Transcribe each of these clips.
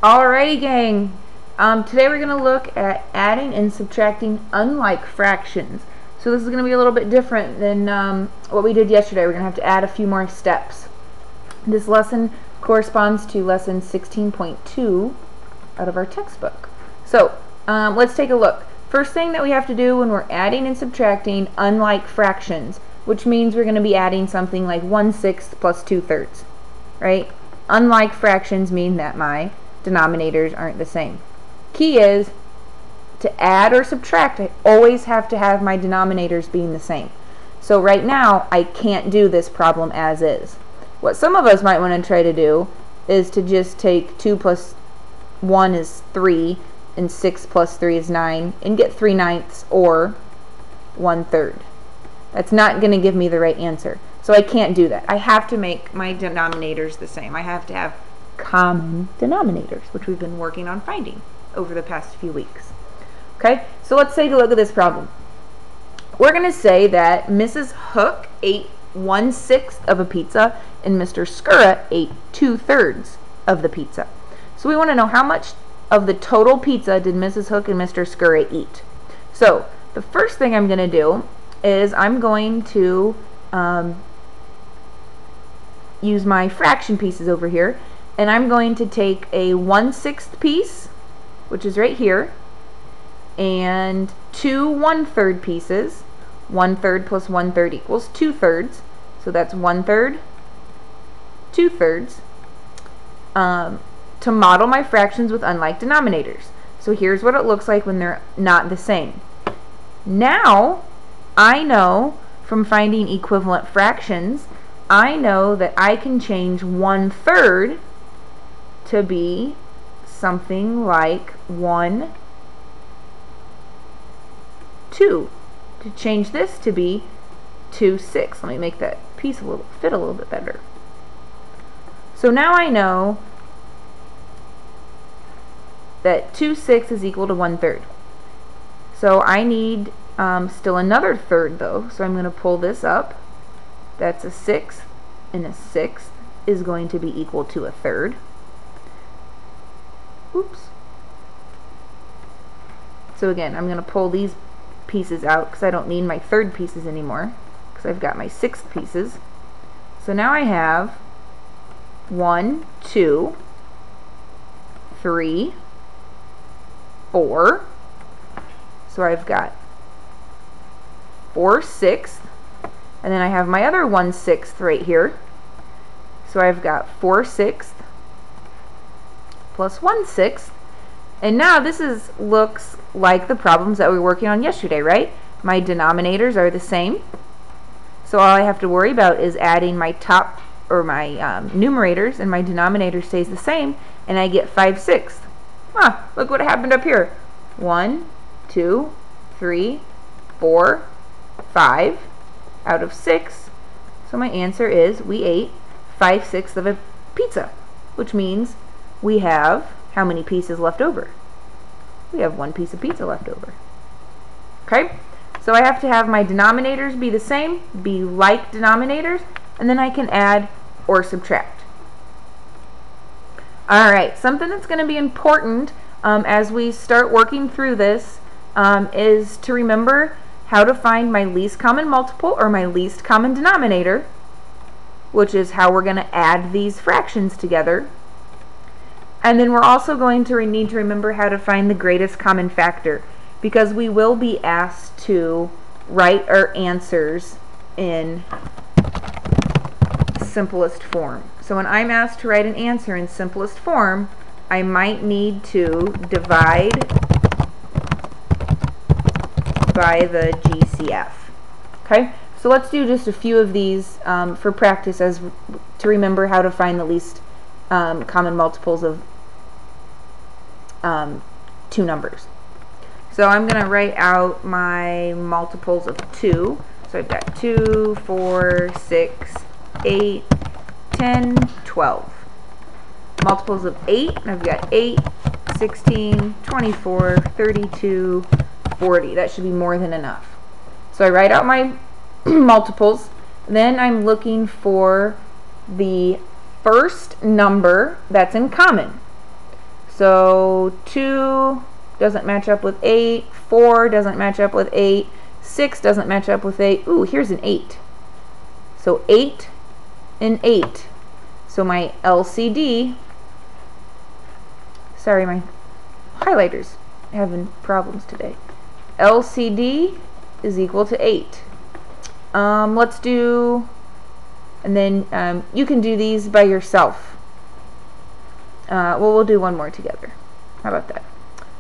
Alrighty, gang. Today we're going to look at adding and subtracting unlike fractions. So this is going to be a little bit different than what we did yesterday. We're going to have to add a few more steps. This lesson corresponds to lesson 16.2 out of our textbook. So let's take a look. First thing that we have to do when we're adding and subtracting unlike fractions, which means we're going to be adding something like 1/6 plus 2/3, right? Unlike fractions mean that my denominators aren't the same. Key is to add or subtract, I always have to have my denominators being the same. So right now I can't do this problem as is. What some of us might want to try to do is to just take 2 plus 1 is 3 and 6 plus 3 is 9 and get 3/9 or 1/3. That's not going to give me the right answer. So I can't do that. I have to make my denominators the same. I have to have common denominators, which we've been working on finding over the past few weeks. Okay, so let's take a look at this problem. We're going to say that Mrs. Hook ate 1/6 of a pizza and Mr. Skura ate 2/3 of the pizza. So we want to know how much of the total pizza did Mrs. Hook and Mr. Skura eat. So the first thing I'm going to do is I'm going to use my fraction pieces over here, and I'm going to take a 1/6 piece, which is right here, and two 1/3 pieces. 1/3 plus 1/3 equals 2/3, so that's 1/3, 2/3, to model my fractions with unlike denominators. So here's what it looks like when they're not the same. Now I know from finding equivalent fractions, I know that I can change 1/3 to be something like 1, 2. To change this to be 2/6. Let me make that piece fit a little bit better. So now I know that 2/6 is equal to 1/3. So I need still another third though, so I'm going to pull this up. That's a 6th, and a 6th is going to be equal to a third. Oops. So again, I'm going to pull these pieces out because I don't need my third pieces anymore because I've got my 6th pieces. So now I have 1, 2, 3, 4. So I've got 4/6, and then I have my other 1/6 right here. So I've got 4/6 plus 1/6, and now this looks like the problems that we were working on yesterday, right? My denominators are the same, so all I have to worry about is adding my top or my numerators, and my denominator stays the same, and I get 5/6. Look what happened up here. 1, 2, 3, 4, 5 out of 6. So my answer is we ate 5/6 of a pizza, which means we have how many pieces left over? We have 1 piece of pizza left over. Okay, so I have to have my denominators be the same, be like denominators, and then I can add or subtract. Alright, something that's going to be important as we start working through this is to remember how to find my least common multiple or my least common denominator, which is how we're going to add these fractions together. And then we're also going to need to remember how to find the greatest common factor, because we will be asked to write our answers in simplest form. So when I'm asked to write an answer in simplest form, I might need to divide by the GCF. Okay, so let's do just a few of these for practice to remember how to find the least common multiples of 2 numbers. So I'm going to write out my multiples of 2. So I've got 2, 4, 6, 8, 10, 12. Multiples of 8, I've got 8, 16, 24, 32, 40. That should be more than enough. So I write out my multiples, then I'm looking for the first number that's in common. So 2 doesn't match up with 8, 4 doesn't match up with 8, 6 doesn't match up with 8. Ooh, here's an 8. So 8 and 8. So my LCD, sorry, my highlighter's having problems today. LCD is equal to 8. Let's do, and then you can do these by yourself. Well, we'll do one more together. How about that?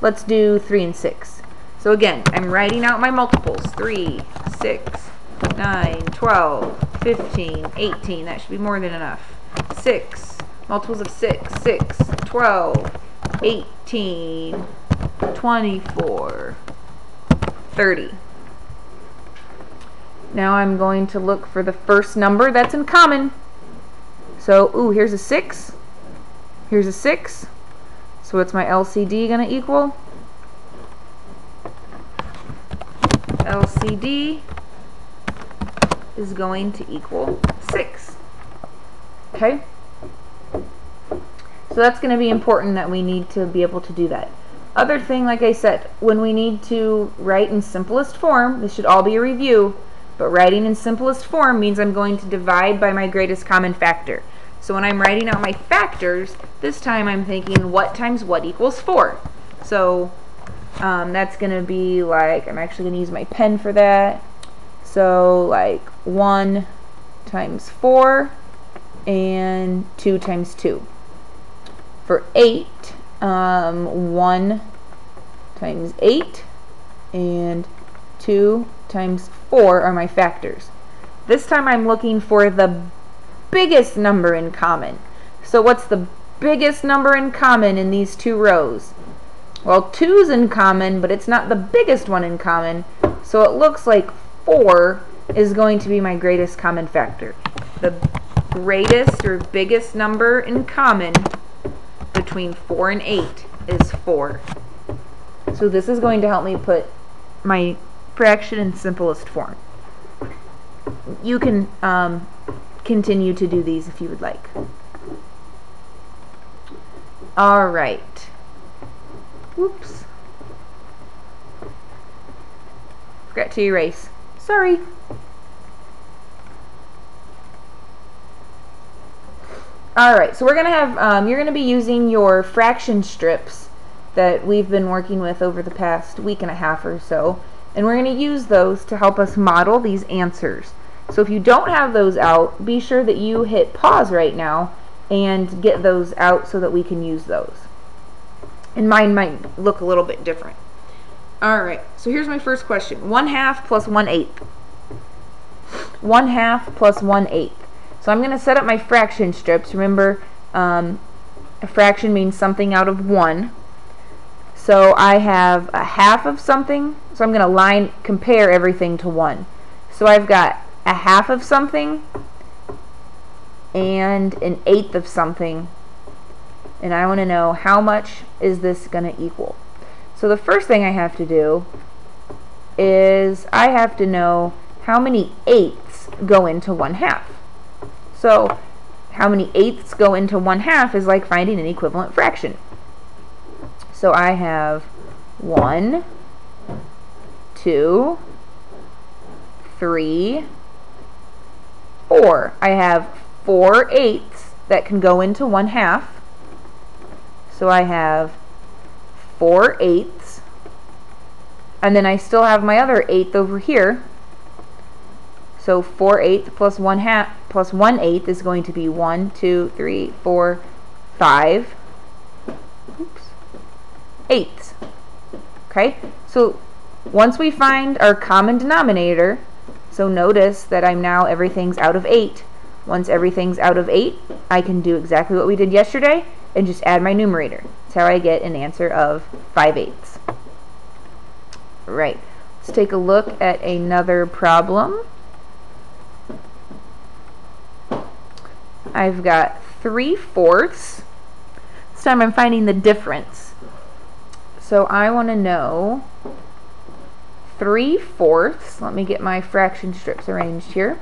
Let's do 3 and 6. So again, I'm writing out my multiples. 3, 6, 9, 12, 15, 18. That should be more than enough. 6, multiples of 6, 6, 12, 18, 24, 30. Now I'm going to look for the first number that's in common. So, ooh, here's a 6. Here's a 6. So what's my LCD going to equal? LCD is going to equal 6. Okay? So that's going to be important, that we need to be able to do that. Other thing, like I said, when we need to write in simplest form, this should all be a review, but writing in simplest form means I'm going to divide by my greatest common factor. So when I'm writing out my factors, this time I'm thinking what times what equals 4. So that's going to be like, I'm actually going to use my pen for that. So like 1 times 4 and 2 times 2. For 8, 1 times 8 and 2 times 4 are my factors. This time I'm looking for the biggest number in common. So what's the biggest number in common in these two rows? Well, 2's in common, but it's not the biggest one in common. So it looks like 4 is going to be my greatest common factor. The greatest or biggest number in common between 4 and 8 is 4. So this is going to help me put my fraction in simplest form. You can continue to do these if you would like. All right. Whoops. Forgot to erase. Sorry. Alright, so we're going to have, you're going to be using your fraction strips that we've been working with over the past week and a half or so, and we're going to use those to help us model these answers. So if you don't have those out, be sure that you hit pause right now and get those out so that we can use those. And mine might look a little bit different. Alright, so here's my first question. 1/2 plus 1/8. 1/2 plus 1/8. So I'm going to set up my fraction strips. Remember, a fraction means something out of 1. So I have a half of something. So I'm going to compare everything to 1. So I've got a half of something and an eighth of something. And I want to know how much is this going to equal. So the first thing I have to do is I have to know how many eighths go into 1/2. So how many eighths go into 1/2 is like finding an equivalent fraction. So I have 1, 2, 3, 4. I have 4 eighths that can go into 1/2. So I have 4 eighths. And then I still have my other eighth over here. So 4 eighths plus 1/2 plus 1/8 is going to be 1, 2, 3, 4, 5 eighths. Okay, so once we find our common denominator, so notice that everything's out of 8. Once everything's out of 8, I can do exactly what we did yesterday and just add my numerator. That's how I get an answer of 5/8. Right, let's take a look at another problem. I've got 3/4. This time I'm finding the difference. So I want to know 3/4. Let me get my fraction strips arranged here.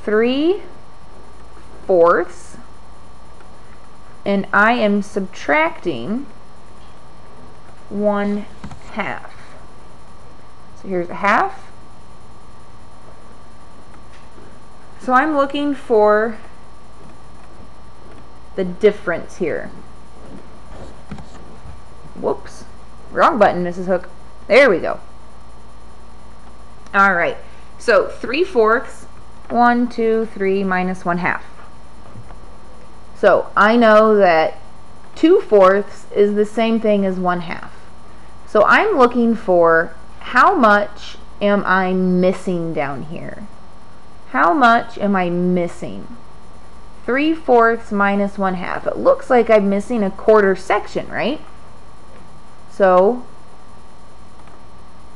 3/4 and I am subtracting 1/2. So here's a half. So I'm looking for the difference here. Whoops. Wrong button, Mrs. Hook. There we go. Alright. So 3/4, 1, 2, 3 minus 1/2. So I know that 2/4 is the same thing as 1/2. So I'm looking for how much am I missing down here? How much am I missing? 3/4 minus 1/2. It looks like I'm missing a quarter section, right? So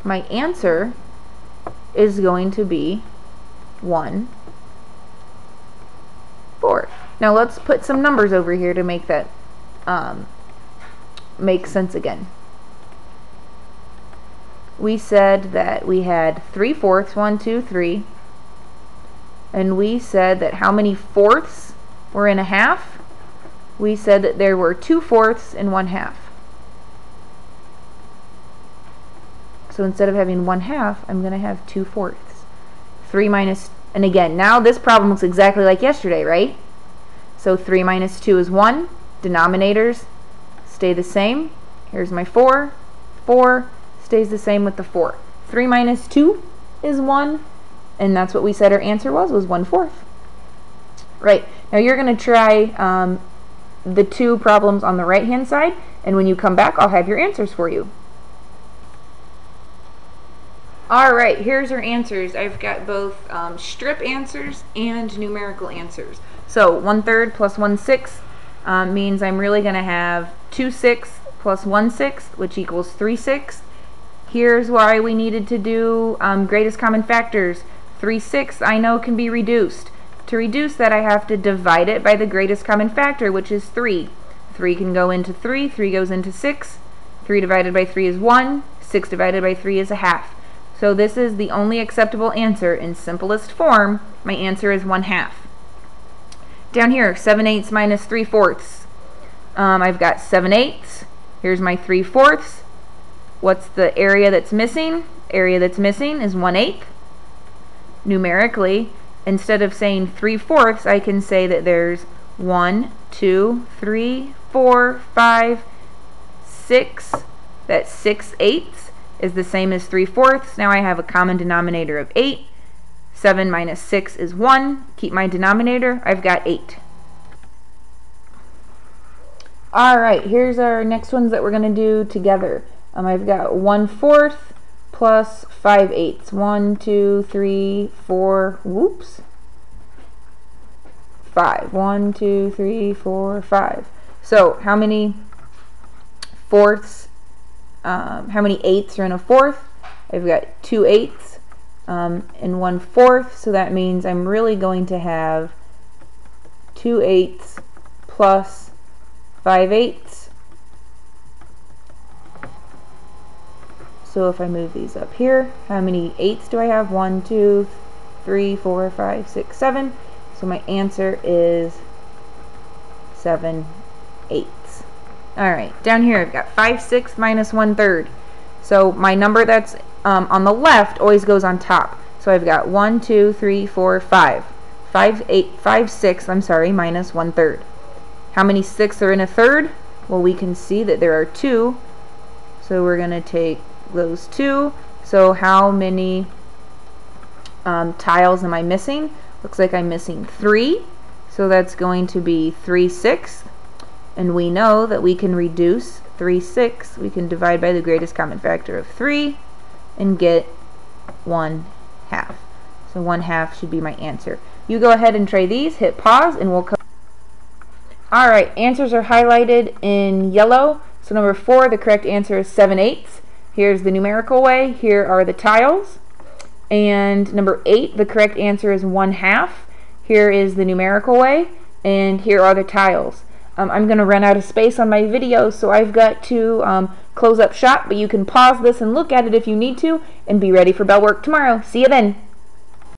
my answer is going to be 1/4. Now let's put some numbers over here to make that make sense again. We said that we had 3/4, 1, 2, 3, and we said that how many fourths were in a half? We said that there were 2/4 in 1/2. So instead of having 1/2, I'm going to have 2/4. 3 minus, and again, now this problem looks exactly like yesterday, right? So 3 minus 2 is 1. Denominators stay the same. Here's my 4. 4 stays the same with the 4. 3 minus 2 is 1. And that's what we said our answer was 1/4. Right. Now you're going to try the two problems on the right hand side. And when you come back, I'll have your answers for you. Alright, here's our answers. I've got both strip answers and numerical answers. So 1/3 plus 1/6 means I'm really going to have 2/6 plus 1/6, which equals 3/6. Here's why we needed to do greatest common factors. 3/6 I know can be reduced. To reduce that, I have to divide it by the greatest common factor, which is 3. 3 can go into 3, 3 goes into 6. 3 divided by 3 is 1, 6 divided by 3 is a half. So this is the only acceptable answer in simplest form. My answer is 1/2. Down here, 7/8 minus 3/4. I've got 7/8. Here's my 3/4. What's the area that's missing? Area that's missing is 1/8. Numerically, instead of saying 3/4, I can say that there's 1, 2, 3, 4, 5, 6. That's 6/8 is the same as 3/4. Now I have a common denominator of 8. 7 minus 6 is 1. Keep my denominator. I've got 8. Alright, here's our next ones that we're going to do together. I've got 1/4 plus 5/8. 1, 2, 3, 4, whoops. 5. 1, 2, 3, 4, 5. So how many fourths, how many eighths are in a fourth? I've got 2/8 and 1/4, so that means I'm really going to have 2/8 plus 5/8. So if I move these up here, how many eighths do I have? 1, 2, 3, 4, 5, 6, 7. So my answer is 7/8. Alright, down here I've got 5/6 minus 1/3. So my number that's on the left always goes on top. So I've got 1, 2, 3, 4, 5. 5/6, I'm sorry, minus 1/3. How many sixths are in a third? Well, we can see that there are 2. So we're going to take those 2. So how many tiles am I missing? Looks like I'm missing 3. So that's going to be 3/6. And we know that we can reduce 3/6. We can divide by the greatest common factor of 3 and get 1/2. So 1/2 should be my answer. You go ahead and try these, hit pause, and we'll come. Alright, answers are highlighted in yellow. So number 4, the correct answer is 7/8. Here's the numerical way. Here are the tiles. And number 8, the correct answer is 1/2. Here is the numerical way. And here are the tiles. I'm going to run out of space on my video, so I've got to close up shop, but you can pause this and look at it if you need to, and be ready for bell work tomorrow. See you then.